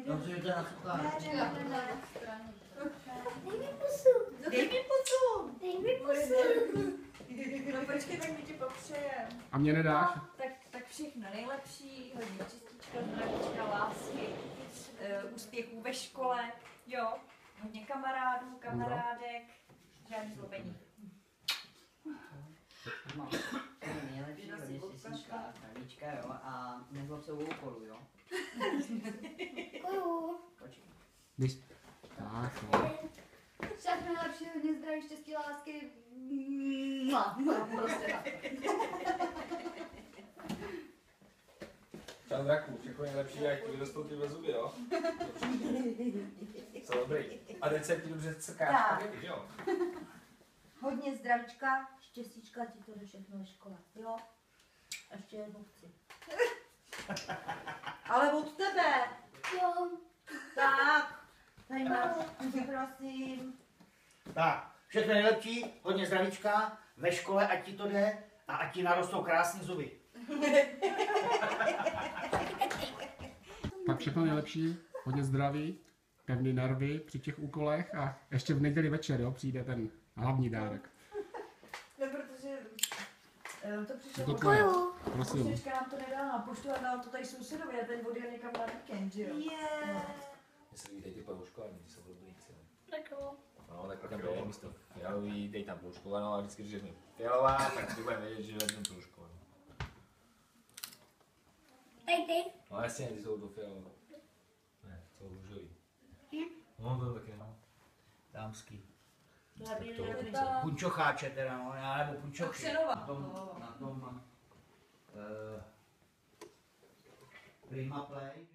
Dobře, že to na cukár. Dej mi pusu. Dej mi pusu. Dej mi pusu. No počkej, tak my ti popřejem. A mě nedáš? Tak všechno nejlepší, hodně čistička, zdravíčka, lásky, úspěchů ve škole, jo, hodně kamarádů, kamarádek, žádný zlobení. Nejlepší hodně sesíčka, zdravíčka, jo, a nezlob se u úkolu, jo. Děkuju. Počkej. Tak, no. Všechno nejlepší, hodně zdraví, štěstí, lásky. Prostě tak. Čau draku, všechno nejlepší, jak ti vyrostou ty zuby, jo? Jsou dobrý. A teď se ti dobře crkáš paměti, jo? Hodně zdravíčka, štěstíčka, ti to jde všechno ve škole, jo. A ještě jednou chci. Ale od tebe. Jo. Tak, tady máš, prosím. Tak, všechno nejlepší, hodně zdravíčka, ve škole, ať ti to jde a ať ti narostou krásné zuby. Tak všechno nejlepší, hodně zdraví, pevný nervy při těch úkolech a ještě v neděli večer, jo, přijde ten hlavní dárek. No, protože to přišlo To po tvoje, Děkuju. prosím. Poštěčka nám to nedala, poštu a dal to tady sousedovi a ten odjel někam na víkend, že jo? Mně se líbí ty proužkování, ty jsou dobrý, si. Tak jo. No, tak tam bylo místo fialový, dej tam proužkovanou a vždycky, když řeknu fialová, tak ty budeme vědět, že vezmu proužkovanou. Dej ty. No jasně, ty jsou to fialové. Ne, jsou růžový. No, to taky no. Dámský. To Punčocháče teda, no, já nebo punčochy. Křenova. Na tom Prima Play.